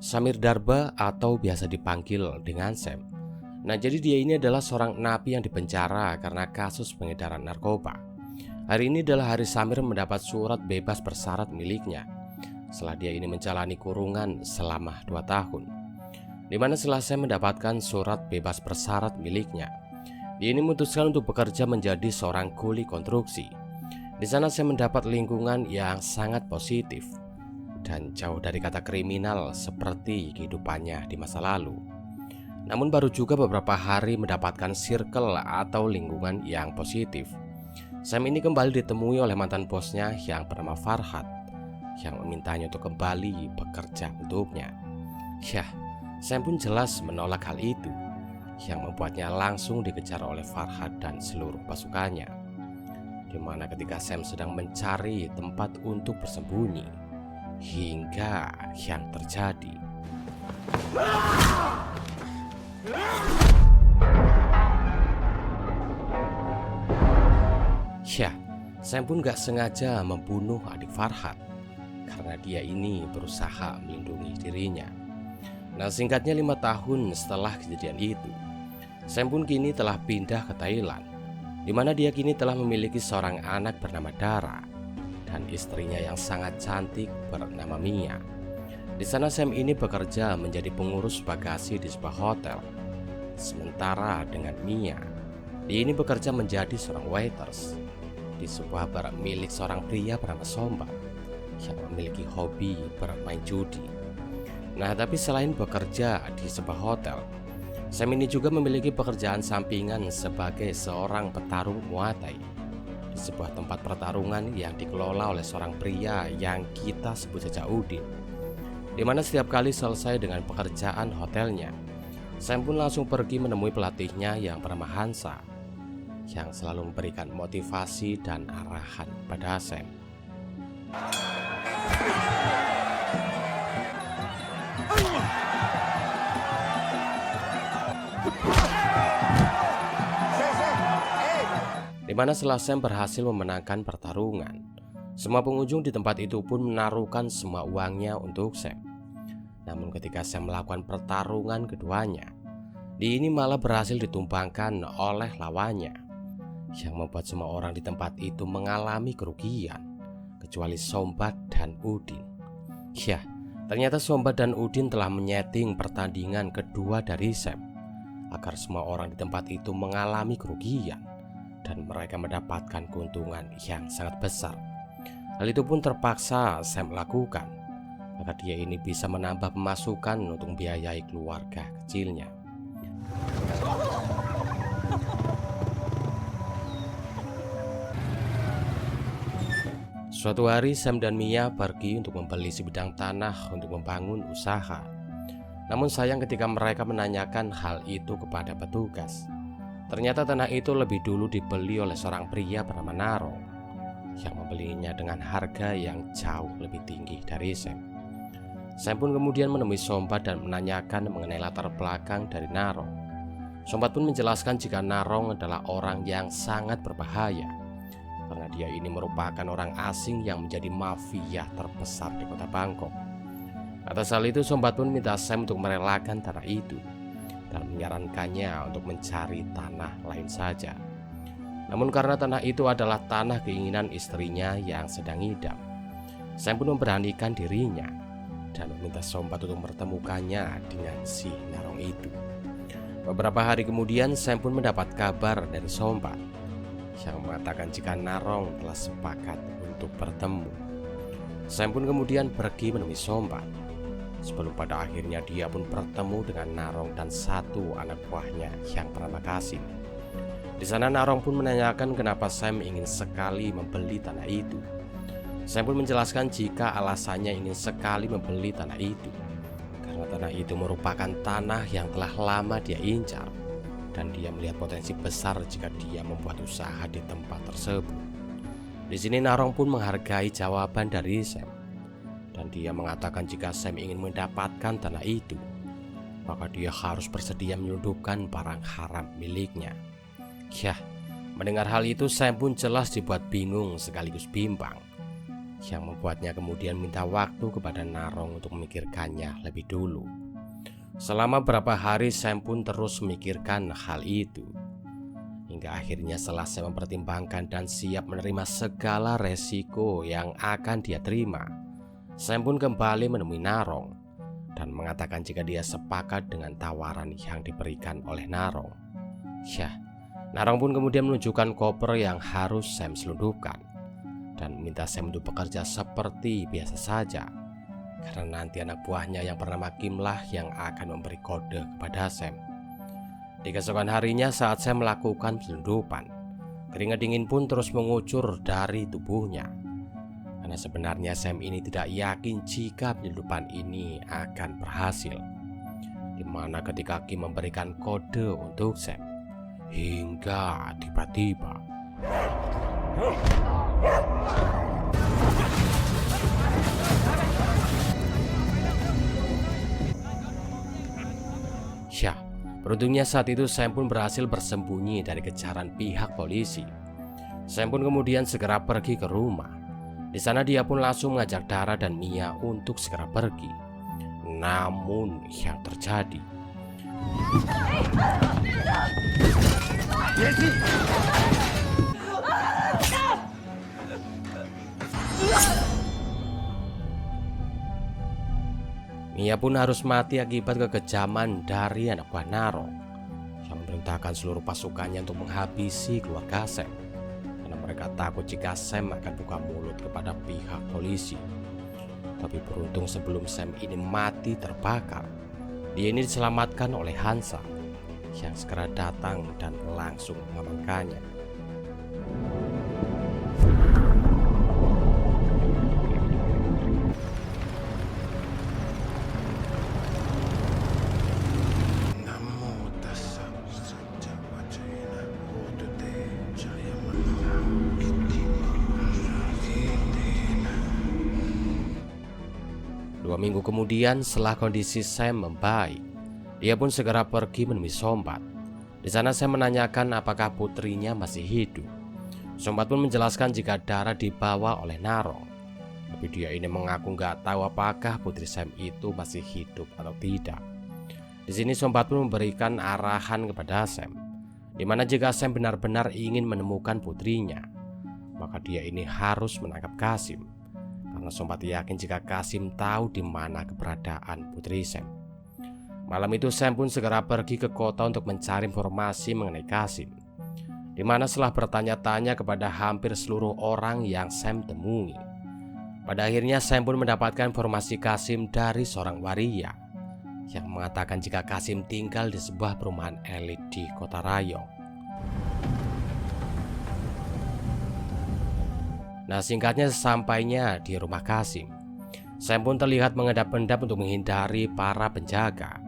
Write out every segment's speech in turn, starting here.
Samir Darba atau biasa dipanggil dengan Sam. Nah, jadi dia ini adalah seorang napi yang dipenjara karena kasus pengedaran narkoba. Hari ini adalah hari Samir mendapat surat bebas bersyarat miliknya setelah dia ini menjalani kurungan selama 2 tahun. Di mana setelah Sam mendapatkan surat bebas bersyarat miliknya, dia ini memutuskan untuk bekerja menjadi seorang kuli konstruksi. Di sana saya mendapat lingkungan yang sangat positif dan jauh dari kata kriminal seperti kehidupannya di masa lalu. Namun baru juga beberapa hari mendapatkan circle atau lingkungan yang positif, Sam ini kembali ditemui oleh mantan bosnya yang bernama Farhad, yang memintanya untuk kembali bekerja untuknya. Yah, Sam pun jelas menolak hal itu, yang membuatnya langsung dikejar oleh Farhad dan seluruh pasukannya. Di mana ketika Sam sedang mencari tempat untuk bersembunyi, hingga yang terjadi. Ya, Sam pun gak sengaja membunuh adik Farhad karena dia ini berusaha melindungi dirinya. Nah, singkatnya 5 tahun setelah kejadian itu, Sam pun kini telah pindah ke Thailand, di mana dia kini telah memiliki seorang anak bernama Dara dan istrinya yang sangat cantik bernama Mia. Di sana Sam ini bekerja menjadi pengurus bagasi di sebuah hotel. Sementara dengan Mia, dia ini bekerja menjadi seorang waiters di sebuah bar milik seorang pria bernama Sombat yang memiliki hobi bermain judi. Nah, tapi selain bekerja di sebuah hotel, Sam ini juga memiliki pekerjaan sampingan sebagai seorang petarung Muay Thai di sebuah tempat pertarungan yang dikelola oleh seorang pria yang kita sebut saja Udin. Di mana setiap kali selesai dengan pekerjaan hotelnya, Sam pun langsung pergi menemui pelatihnya yang bernama Hansa, yang selalu memberikan motivasi dan arahan pada Sam. Di mana setelah Sam berhasil memenangkan pertarungan, semua pengunjung di tempat itu pun menaruhkan semua uangnya untuk Sam. Namun ketika Sam melakukan pertarungan keduanya, dia ini malah berhasil ditumbangkan oleh lawannya, yang membuat semua orang di tempat itu mengalami kerugian, kecuali Sombat dan Udin. Ya, ternyata Sombat dan Udin telah menyeting pertandingan kedua dari Sam agar semua orang di tempat itu mengalami kerugian dan mereka mendapatkan keuntungan yang sangat besar. Hal itu pun terpaksa Sam lakukan agar dia ini bisa menambah pemasukan untuk membiayai keluarga kecilnya. Suatu hari Sam dan Mia pergi untuk membeli sebidang tanah untuk membangun usaha. Namun sayang ketika mereka menanyakan hal itu kepada petugas, ternyata tanah itu lebih dulu dibeli oleh seorang pria bernama Naro yang membelinya dengan harga yang jauh lebih tinggi dari Sam. Sam pun kemudian menemui Sombat dan menanyakan mengenai latar belakang dari Narong. Sombat pun menjelaskan jika Narong adalah orang yang sangat berbahaya karena dia ini merupakan orang asing yang menjadi mafia terbesar di kota Bangkok. Atas hal itu Sombat pun minta Sam untuk merelakan tanah itu dan menyarankannya untuk mencari tanah lain saja. Namun karena tanah itu adalah tanah keinginan istrinya yang sedang ngidam, Sam pun memberanikan dirinya dan meminta Sombat untuk mempertemukannya dengan si Narong itu. Beberapa hari kemudian Sam pun mendapat kabar dari Sombat yang mengatakan jika Narong telah sepakat untuk bertemu. Sam pun kemudian pergi menemui Sombat, sebelum pada akhirnya dia pun bertemu dengan Narong dan satu anak buahnya yang bernama Kasim. Di sana Narong pun menanyakan kenapa Sam ingin sekali membeli tanah itu. Sam pun menjelaskan jika alasannya ingin sekali membeli tanah itu karena tanah itu merupakan tanah yang telah lama dia incar dan dia melihat potensi besar jika dia membuat usaha di tempat tersebut. Di sini Narong pun menghargai jawaban dari Sam dan dia mengatakan jika Sam ingin mendapatkan tanah itu, maka dia harus bersedia menyelundupkan barang haram miliknya. Yah, mendengar hal itu Sam pun jelas dibuat bingung sekaligus bimbang yang membuatnya kemudian minta waktu kepada Narong untuk memikirkannya lebih dulu. Selama beberapa hari Sam pun terus memikirkan hal itu, hingga akhirnya setelah Sam mempertimbangkan dan siap menerima segala resiko yang akan dia terima, Sam pun kembali menemui Narong dan mengatakan jika dia sepakat dengan tawaran yang diberikan oleh Narong. Narong pun kemudian menunjukkan koper yang harus Sam selundupkan dan meminta Sam untuk bekerja seperti biasa saja, karena nanti anak buahnya yang bernama Kim lah yang akan memberi kode kepada Sam. Di keesokan harinya saat Sam melakukan penyelundupan, keringat dingin pun terus mengucur dari tubuhnya, karena sebenarnya Sam ini tidak yakin jika penyelundupan ini akan berhasil. Dimana ketika Kim memberikan kode untuk Sam, hingga tiba-tiba beruntungnya saat itu Sam pun berhasil bersembunyi dari kejaran pihak polisi. Sam pun kemudian segera pergi ke rumah. Di sana dia pun langsung mengajak Dara dan Mia untuk segera pergi. Namun yang terjadi, Mia pun harus mati akibat kekejaman dari anak buah Narong yang memerintahkan seluruh pasukannya untuk menghabisi keluarga Sam, karena mereka takut jika Sam akan buka mulut kepada pihak polisi. Tapi beruntung sebelum Sam ini mati terbakar, dia ini diselamatkan oleh Hansa yang segera datang dan langsung mengamankannya. Dua minggu kemudian setelah kondisi Sam membaik, dia pun segera pergi menemui Sombat. Di sana Sam menanyakan apakah putrinya masih hidup. Sombat pun menjelaskan jika Dara dibawa oleh Narong, tapi dia ini mengaku nggak tahu apakah putri Sam itu masih hidup atau tidak. Di sini Sombat pun memberikan arahan kepada Sam, di mana jika Sam benar-benar ingin menemukan putrinya, maka dia ini harus menangkap Kasim. Karena Sombat yakin jika Kasim tahu di mana keberadaan putri Sam. Malam itu Sam pun segera pergi ke kota untuk mencari informasi mengenai Kasim, di mana setelah bertanya-tanya kepada hampir seluruh orang yang Sam temui, pada akhirnya Sam pun mendapatkan informasi Kasim dari seorang waria yang mengatakan jika Kasim tinggal di sebuah perumahan elit di kota Rayong. Nah, singkatnya sesampainya di rumah Kasim, Sam pun terlihat mengendap-endap untuk menghindari para penjaga.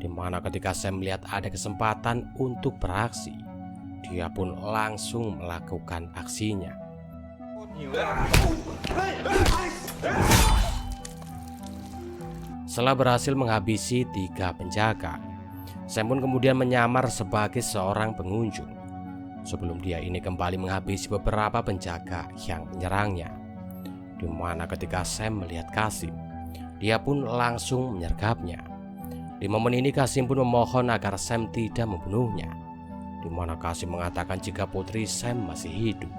Di mana ketika Sam melihat ada kesempatan untuk beraksi, dia pun langsung melakukan aksinya. Setelah berhasil menghabisi 3 penjaga, Sam pun kemudian menyamar sebagai seorang pengunjung sebelum dia ini kembali menghabisi beberapa penjaga yang menyerangnya. Di mana ketika Sam melihat Kasim, dia pun langsung menyergapnya. Di momen ini Kasim pun memohon agar Sam tidak membunuhnya, di mana Kasim mengatakan jika putri Sam masih hidup.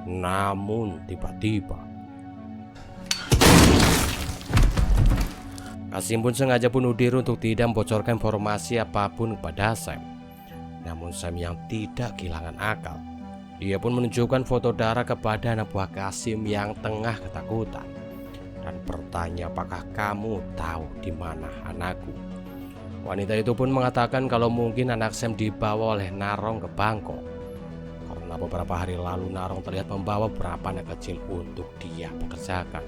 Namun tiba-tiba Kasim pun sengaja bunuh diri untuk tidak membocorkan informasi apapun kepada Sam. Namun Sam yang tidak kehilangan akal, dia pun menunjukkan foto Dara kepada anak buah Kasim yang tengah ketakutan dan bertanya, apakah kamu tahu di mana anakku? Wanita itu pun mengatakan kalau mungkin anak Sam dibawa oleh Narong ke Bangkok, karena beberapa hari lalu Narong terlihat membawa beberapa anak kecil untuk dia pekerjakan.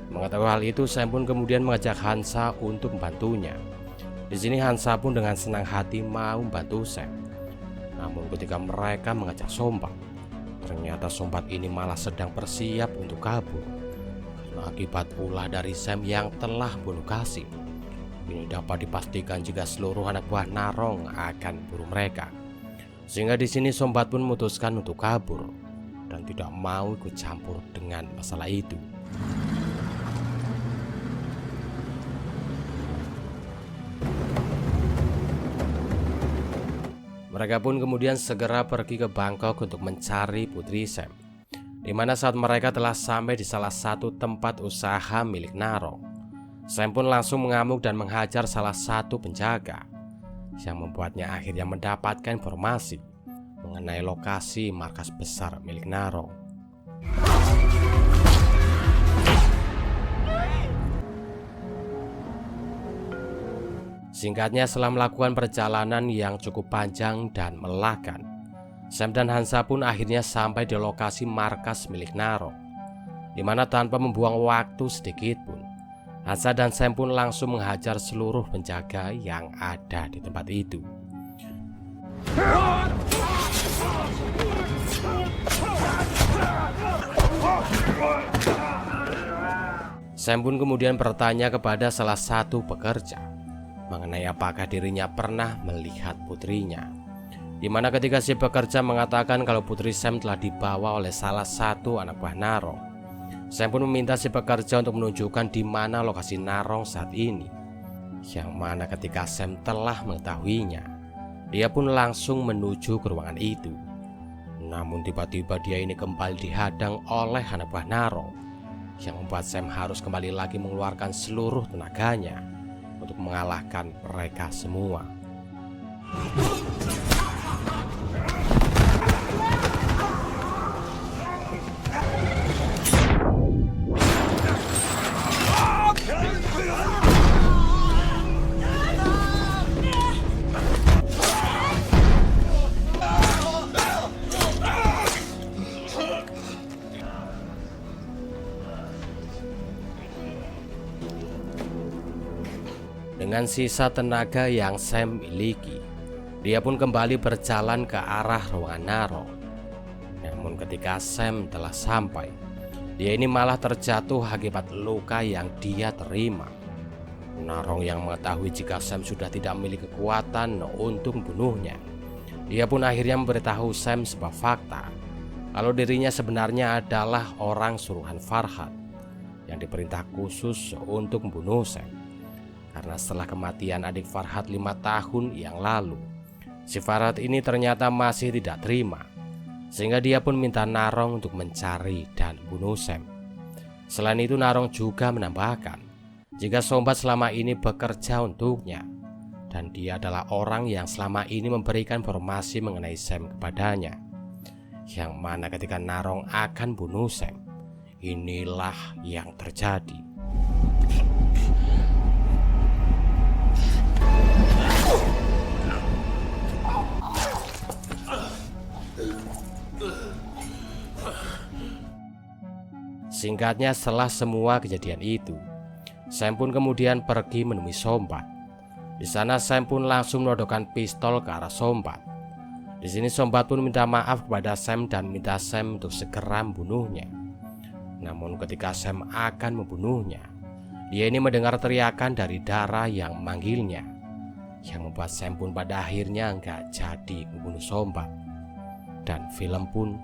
Mengetahui hal itu, Sam pun kemudian mengajak Hansa untuk membantunya. Di sini Hansa pun dengan senang hati mau membantu Sam. Namun ketika mereka mengajak Sombat, ternyata Sombat ini malah sedang bersiap untuk kabur, karena akibat ulah dari Sam yang telah bunuh Kasim. Ini dapat dipastikan jika seluruh anak buah Narong akan buru mereka. Sehingga di sini Sombat pun memutuskan untuk kabur dan tidak mau ikut campur dengan masalah itu. Mereka pun kemudian segera pergi ke Bangkok untuk mencari Putri Sam, di mana saat mereka telah sampai di salah satu tempat usaha milik Narong, Sam pun langsung mengamuk dan menghajar salah satu penjaga, yang membuatnya akhirnya mendapatkan informasi mengenai lokasi markas besar milik Narong. Singkatnya, setelah melakukan perjalanan yang cukup panjang dan melelahkan, Sam dan Hansa pun akhirnya sampai di lokasi markas milik Narong, di mana tanpa membuang waktu sedikit pun, Hansa dan Sam pun langsung menghajar seluruh penjaga yang ada di tempat itu. Sam pun kemudian bertanya kepada salah satu pekerja mengenai apakah dirinya pernah melihat putrinya, di mana ketika si pekerja mengatakan kalau putri Sam telah dibawa oleh salah satu anak buah Narong, Sam pun meminta si pekerja untuk menunjukkan di mana lokasi Narong saat ini, yang mana ketika Sam telah mengetahuinya, dia pun langsung menuju ke ruangan itu. Namun tiba-tiba dia ini kembali dihadang oleh anak buah Narong, yang membuat Sam harus kembali lagi mengeluarkan seluruh tenaganya untuk mengalahkan mereka semua. Dengan sisa tenaga yang Sam miliki, dia pun kembali berjalan ke arah ruangan Narong. Namun ketika Sam telah sampai, dia ini malah terjatuh akibat luka yang dia terima. Narong yang mengetahui jika Sam sudah tidak memiliki kekuatan untuk membunuhnya, dia pun akhirnya memberitahu Sam sebuah fakta kalau dirinya sebenarnya adalah orang suruhan Farhad yang diperintah khusus untuk membunuh Sam. Karena setelah kematian adik Farhad 5 tahun yang lalu, si Farhad ini ternyata masih tidak terima, sehingga dia pun minta Narong untuk mencari dan bunuh Sam. Selain itu, Narong juga menambahkan jika Sombat selama ini bekerja untuknya, dan dia adalah orang yang selama ini memberikan informasi mengenai Sam kepadanya, yang mana ketika Narong akan bunuh Sam, inilah yang terjadi. Singkatnya, setelah semua kejadian itu, Sam pun kemudian pergi menemui Sombat. Di sana Sam pun langsung menodongkan pistol ke arah Sombat. Di sini Sombat pun minta maaf kepada Sam dan minta Sam untuk segera membunuhnya. Namun ketika Sam akan membunuhnya, dia ini mendengar teriakan dari Dara yang memanggilnya, yang membuat Sam pun pada akhirnya nggak jadi membunuh Sombat. Dan film pun